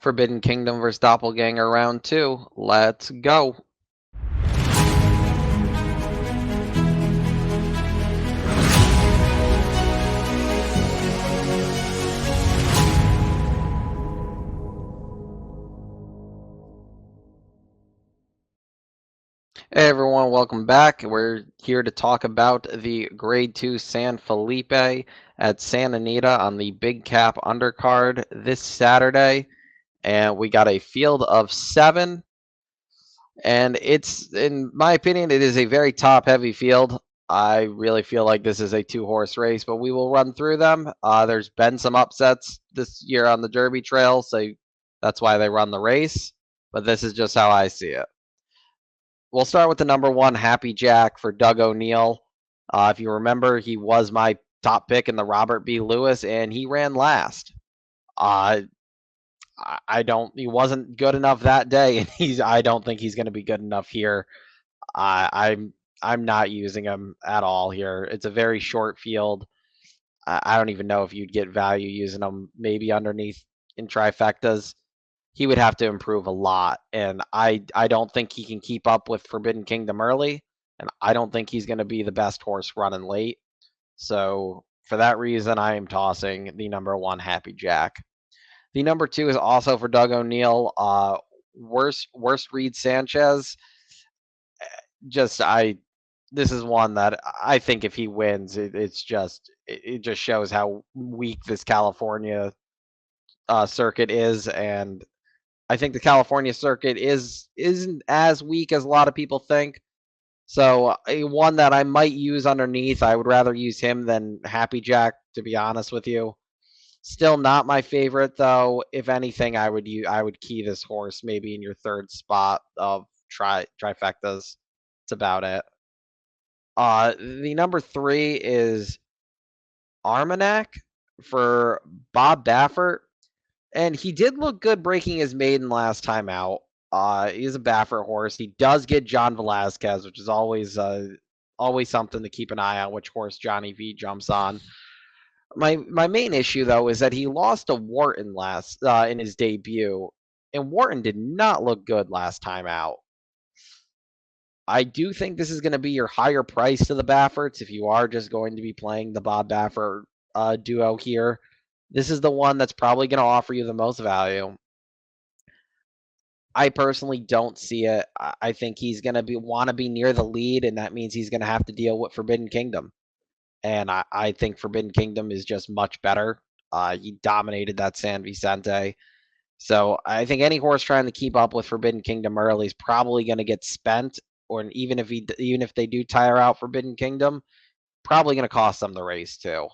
Forbidden Kingdom vs. Doppelganger round 2. Let's go. Hey everyone, welcome back. We're here to talk about the Grade 2 San Felipe at Santa Anita on the Big Cap undercard this Saturday. And we got a field of 7. And in my opinion, it is a very top-heavy field. I really feel like this is a 2-horse race, but we will run through them. There's been some upsets this year on the Derby Trail, so that's why they run the race. But this is just how I see it. We'll start with the number 1, Happy Jack for Doug O'Neill. If you remember, he was my top pick in the Robert B. Lewis, and he ran last. He wasn't good enough that day, and I don't think he's going to be good enough here. I'm not using him at all here. It's a very short field. I don't even know if you'd get value using him maybe underneath in trifectas. He would have to improve a lot, and I don't think he can keep up with Forbidden Kingdom early, and I don't think he's going to be the best horse running late. So for that reason, I am tossing the number 1, Happy Jack. The number 2 is also for Doug O'Neill. Worst Reed Sanchez. This is one that I think if he wins, it just shows how weak this California circuit is, and I think the California circuit isn't as weak as a lot of people think. So one that I might use underneath, I would rather use him than Happy Jack, to be honest with you. Still not my favorite though. If anything, I would key this horse maybe in your third spot of trifectas. That's about it. The number 3 is Armanek for Bob Baffert. And he did look good breaking his maiden last time out. He's a Baffert horse. He does get John Velazquez, which is always something to keep an eye on which horse Johnny V jumps on. My main issue though is that he lost to Wharton last in his debut, and Wharton did not look good last time out. I do think this is going to be your higher price to the Bafferts if you are just going to be playing the Bob Baffert duo here. This is the one that's probably going to offer you the most value. I personally don't see it. I think he's going to want to be near the lead, and that means he's going to have to deal with Forbidden Kingdom. And I think Forbidden Kingdom is just much better. He dominated that San Vicente. So I think any horse trying to keep up with Forbidden Kingdom early is probably going to get spent, or even if they do tire out Forbidden Kingdom, probably going to cost them the race too.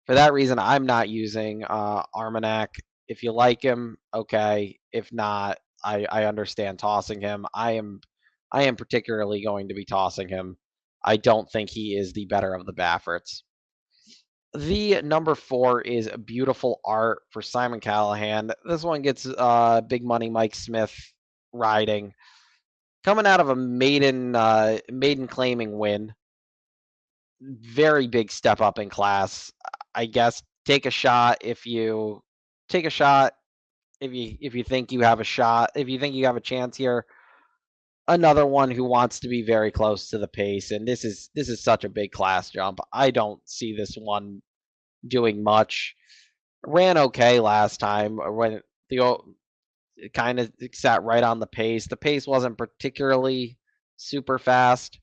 For that reason, I'm not using Armanek. If you like him, okay. If not, I understand tossing him. I am particularly going to be tossing him. I don't think he is the better of the Bafferts. The number 4 is Beautiful Art for Simon Callahan. This one gets big money Mike Smith riding. Coming out of a maiden claiming win. Very big step up in class. I guess take a shot if you think you have a shot, if you think you have a chance here. Another one who wants to be very close to the pace, and this is such a big class jump. I don't see this one doing much. Ran okay last time when it kind of sat right on the pace. The pace wasn't particularly super fast.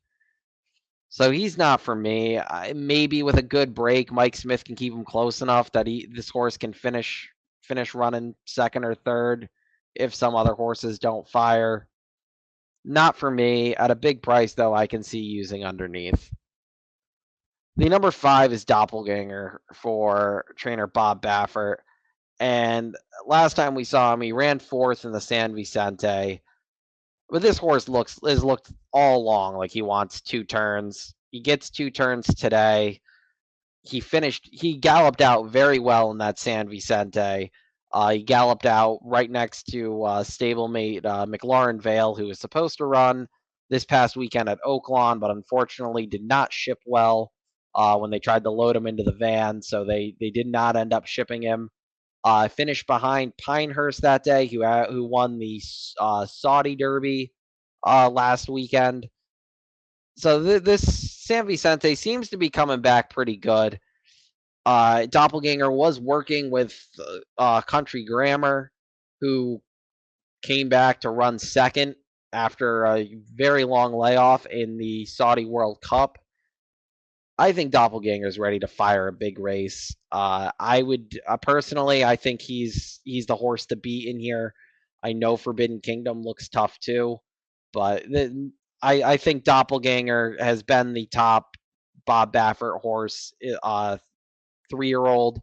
So he's not for me. Maybe with a good break, Mike Smith can keep him close enough that this horse can finish running second or third if some other horses don't fire. Not for me. At a big price, though, I can see using underneath. The number 5 is Doppelganger for trainer Bob Baffert. And last time we saw him, he ran 4th in the San Vicente. But this horse has looked all along like he wants 2 turns. He gets 2 turns today. He galloped out very well in that San Vicente. He galloped out right next to stablemate McLaurin Vale, who was supposed to run this past weekend at Oaklawn, but unfortunately did not ship well when they tried to load him into the van. So they did not end up shipping him. Finished behind Pinehurst that day, who won the Saudi Derby last weekend. So this San Vicente seems to be coming back pretty good. Doppelganger was working with Country Grammar, who came back to run second after a very long layoff in the Saudi World Cup. I think Doppelganger's ready to fire a big race. I would personally, I think he's the horse to beat in here. I know Forbidden Kingdom looks tough too, but I think Doppelganger has been the top Bob Baffert horse, 3-year-old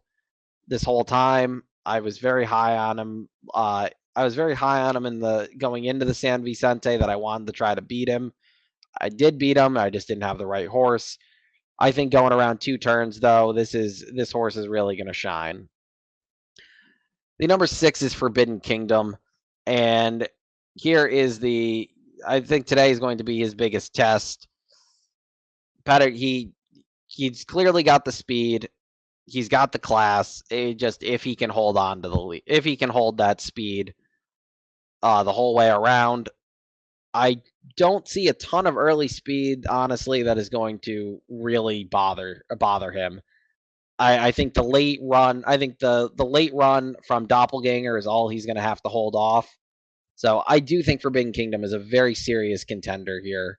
this whole time. I was very high on him. I was very high on him in the going into the San Vicente that I wanted to try to beat him. I did beat him. I just didn't have the right horse. I think going around 2 turns though, this horse is really going to shine. The number 6 is Forbidden Kingdom, and here is the. I think today is going to be his biggest test. He's clearly got the speed. He's got the class. Just if he can hold on to the lead, if he can hold that speed the whole way around, I don't see a ton of early speed, honestly, that is going to really bother him. I think the late run. I think the late run from Doppelganger is all he's going to have to hold off. So I do think Forbidden Kingdom is a very serious contender here.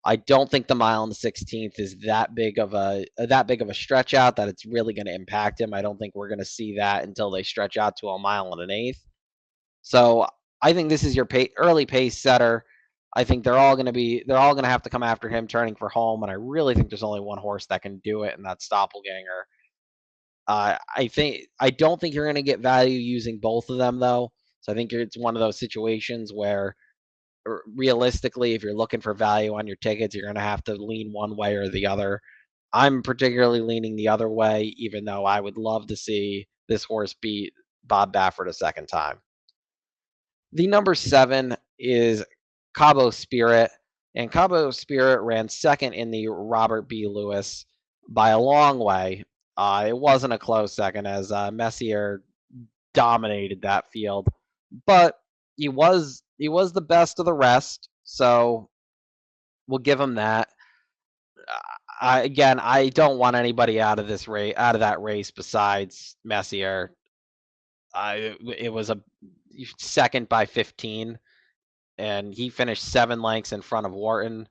I don't think the mile in the 16th is that big of a stretch out that it's really going to impact him. I don't think we're going to see that until they stretch out to a mile and an eighth. So I think this is your early pace setter. I think they're all going to have to come after him turning for home, and I really think there's only one horse that can do it, and that's Doppelganger. I don't think you're going to get value using both of them though. So I think it's one of those situations where realistically, if you're looking for value on your tickets, you're going to have to lean one way or the other. I'm particularly leaning the other way, even though I would love to see this horse beat Bob Baffert a second time. The number 7 is Cabo Spirit, and Cabo Spirit ran second in the Robert B. Lewis by a long way. It wasn't a close second as Messier dominated that field, but he was the best of the rest, so we'll give him that. Again, I don't want anybody out of that race besides Messier. It was a second by 15, and he finished 7 lengths in front of Wharton.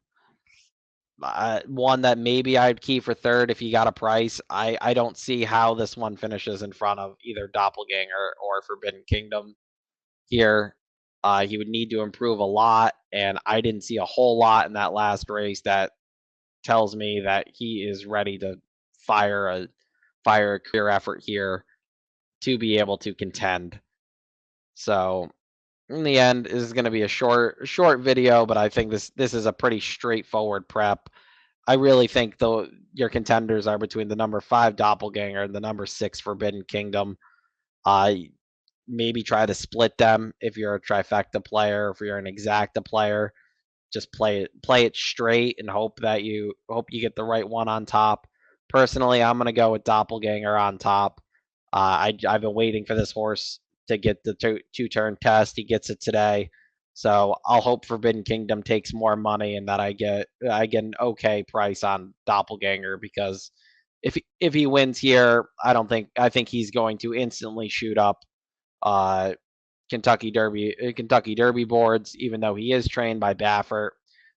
One that maybe I'd key for third if he got a price. I don't see how this one finishes in front of either Doppelganger or Forbidden Kingdom here. He would need to improve a lot, and I didn't see a whole lot in that last race that tells me that he is ready to fire a career effort here to be able to contend. So in the end, this is going to be a short video, but I think this is a pretty straightforward prep. I really think your contenders are between the number 5 Doppelganger and the number 6 Forbidden Kingdom. Maybe try to split them if you're a trifecta player, if you're an exacta player. Just play it straight and hope you get the right one on top. Personally, I'm gonna go with Doppelganger on top. I've been waiting for this horse to get the two turn test. He gets it today, so I'll hope Forbidden Kingdom takes more money and that I get an okay price on Doppelganger, because if he wins here, I think he's going to instantly shoot up uh, Kentucky Derby boards, even though he is trained by Baffert.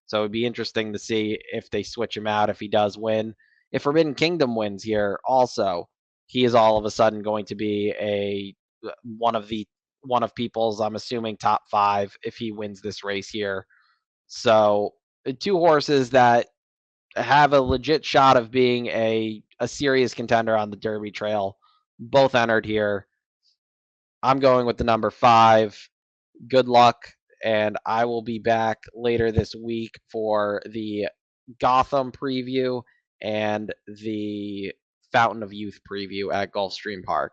So it'd be interesting to see if they switch him out if he does win. If Forbidden Kingdom wins here, also, he is all of a sudden going to be one of people's, I'm assuming, top 5 if he wins this race here. So 2 horses that have a legit shot of being a serious contender on the Derby trail, both entered here. I'm going with the number 5. Good luck, and I will be back later this week for the Gotham preview and the Fountain of Youth preview at Gulfstream Park.